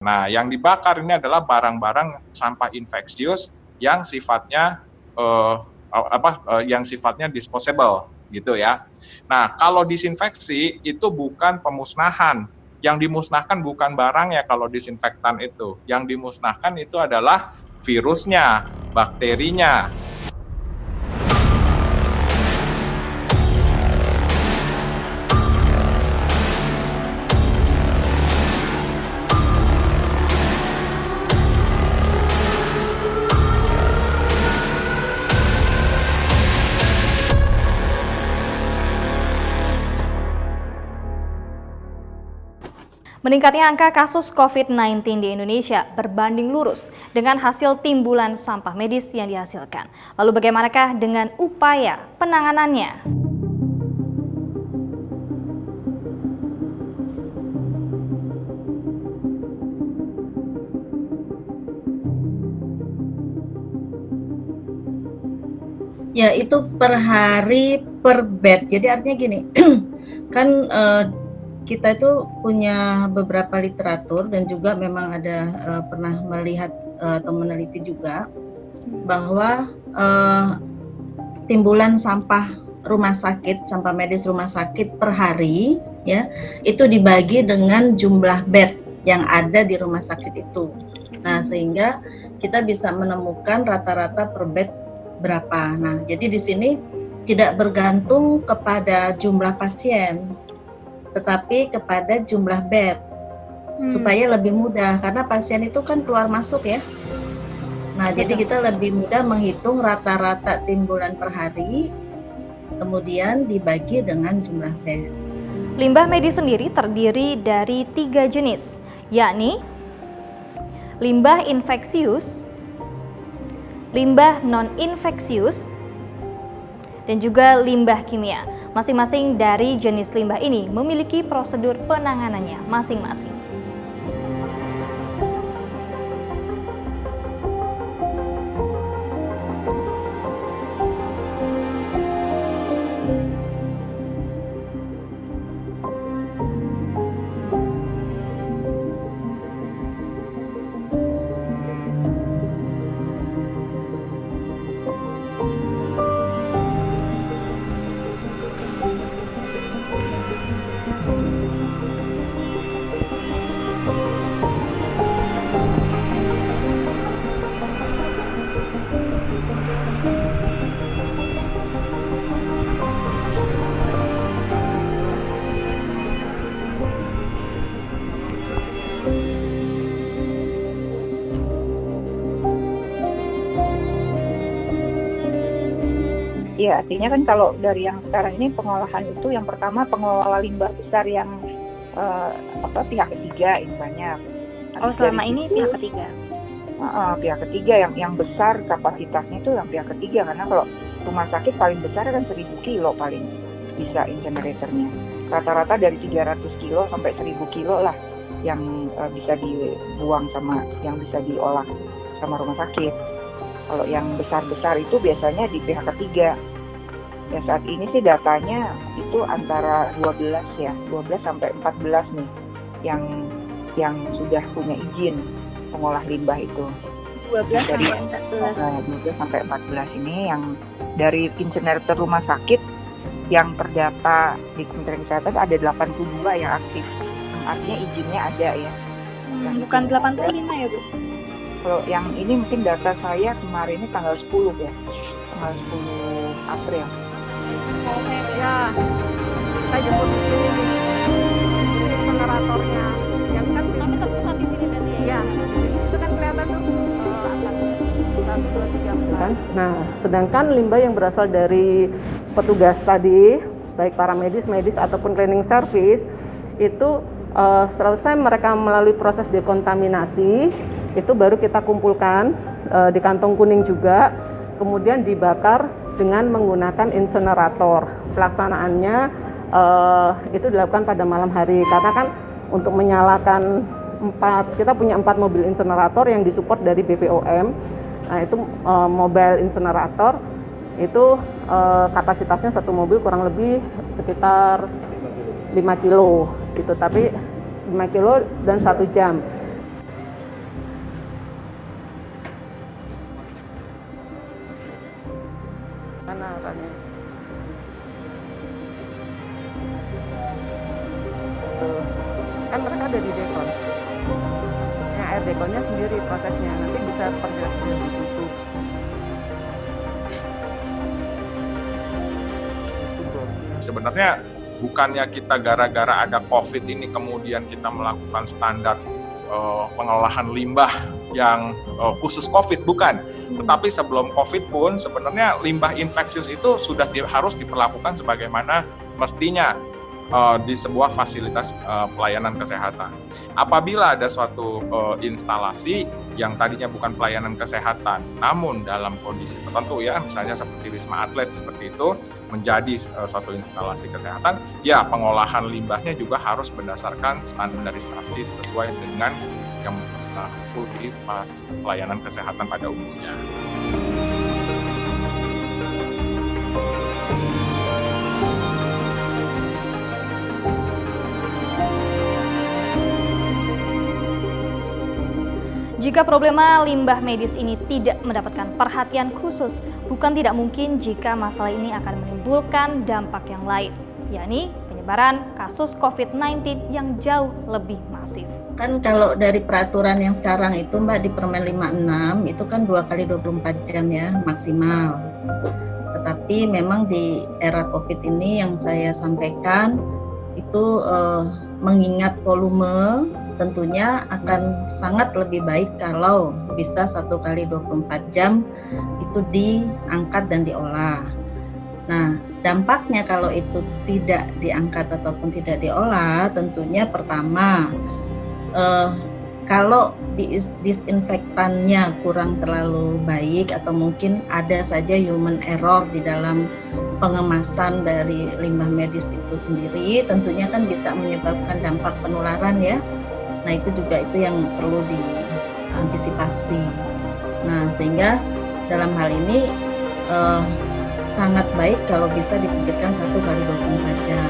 Nah, yang dibakar ini adalah barang-barang sampah infeksius yang sifatnya yang sifatnya disposable gitu ya. Nah, kalau disinfeksi itu bukan pemusnahan. Yang dimusnahkan bukan barangnya kalau disinfektan itu. Yang dimusnahkan itu adalah virusnya, bakterinya. Meningkatnya angka kasus COVID-19 di Indonesia berbanding lurus dengan hasil timbulan sampah medis yang dihasilkan. Lalu bagaimanakah dengan upaya penanganannya? Ya, itu per hari per bed. Jadi artinya gini, kan kita itu punya beberapa literatur dan juga memang ada pernah melihat atau meneliti juga bahwa timbulan sampah rumah sakit, sampah medis rumah sakit per hari ya, itu dibagi dengan jumlah bed yang ada di rumah sakit itu. Nah, sehingga kita bisa menemukan rata-rata per bed berapa. Nah, jadi di sini tidak bergantung kepada jumlah pasien, tetapi kepada jumlah bed, supaya lebih mudah, karena pasien itu kan keluar masuk ya. Nah, jadi kita lebih mudah menghitung rata-rata timbulan per hari, kemudian dibagi dengan jumlah bed. Limbah medis sendiri terdiri dari 3 jenis, yakni limbah infeksius, limbah non-infeksius, dan juga limbah kimia. Masing-masing dari jenis limbah ini memiliki prosedur penanganannya masing-masing. Ya, artinya kan kalau dari yang sekarang ini pengolahan itu yang pertama pengelola limbah besar yang pihak ketiga ini banyak. Selama ini pihak ketiga. Pihak ketiga yang besar kapasitasnya itu yang pihak ketiga, karena kalau rumah sakit paling besar kan 1000 kilo paling bisa incineratornya. Rata-rata dari 300 kilo sampai 1000 kilo lah yang bisa dibuang sama yang bisa diolah sama rumah sakit. Kalau yang besar-besar itu biasanya di pihak ketiga. Ya, saat ini sih datanya itu antara 12 sampai 14 nih yang sudah punya izin mengolah limbah itu. 12 dari sampai 14. 12 sampai 14 ini yang dari incinerator rumah sakit yang terdata di Kementerian Kesehatan ada 82 yang aktif. Artinya izinnya ada ya. Bukan 85 ya, Bu? Kalau yang ini mungkin data saya kemarin ini tanggal 10 ya. Tanggal 10 April. Ya, kita jemput di sini nih, generatornya, yang kan Tapi terpusat di sini berarti ya? ya, itu kan kelihatan tuh akan 1, 2, 3, 4. Nah, sedangkan limbah yang berasal dari petugas tadi, baik para medis ataupun cleaning service, itu selesai mereka melalui proses dekontaminasi, itu baru kita kumpulkan di kantong kuning juga, kemudian dibakar dengan menggunakan insenerator. Pelaksanaannya itu dilakukan pada malam hari, karena kan untuk menyalakan kita punya 4 mobil insenerator yang disupport dari BPOM. Nah, itu mobile insenerator itu kapasitasnya satu mobil kurang lebih sekitar 5 kilo gitu, tapi 5 kilo dan 1 jam. Mana rannya? Tuh. Kan mereka ada di dekon. Yang air dekonnya sendiri prosesnya, nanti bisa perjelas di situ. Sebenarnya bukannya kita gara-gara ada COVID ini kemudian kita melakukan standar pengolahan limbah yang khusus COVID, bukan. Tetapi sebelum COVID pun sebenarnya limbah infeksius itu sudah harus diperlakukan sebagaimana mestinya di sebuah fasilitas pelayanan kesehatan. Apabila ada suatu instalasi yang tadinya bukan pelayanan kesehatan, namun dalam kondisi tertentu ya, misalnya seperti Wisma Atlet seperti itu, menjadi suatu instalasi kesehatan, ya pengolahan limbahnya juga harus berdasarkan standarisasi sesuai dengan yang berlaku di pelayanan kesehatan pada umumnya. Jika problema limbah medis ini tidak mendapatkan perhatian khusus, bukan tidak mungkin jika masalah ini akan menimbulkan dampak yang lain, yakni penyebaran kasus COVID-19 yang jauh lebih masif. Kan kalau dari peraturan yang sekarang itu Mbak di Permen 56 itu kan 2 kali 24 jam ya maksimal. Tetapi memang di era COVID ini yang saya sampaikan itu mengingat volume tentunya akan sangat lebih baik kalau bisa 1 kali 24 jam itu diangkat dan diolah. Nah, dampaknya kalau itu tidak diangkat ataupun tidak diolah, tentunya pertama, kalau disinfektannya kurang terlalu baik atau mungkin ada saja human error di dalam pengemasan dari limbah medis itu sendiri, tentunya kan bisa menyebabkan dampak penularan ya. Nah itu juga itu yang perlu diantisipasi. Nah sehingga dalam hal ini sangat baik kalau bisa dipikirkan 1 kali 24 jam.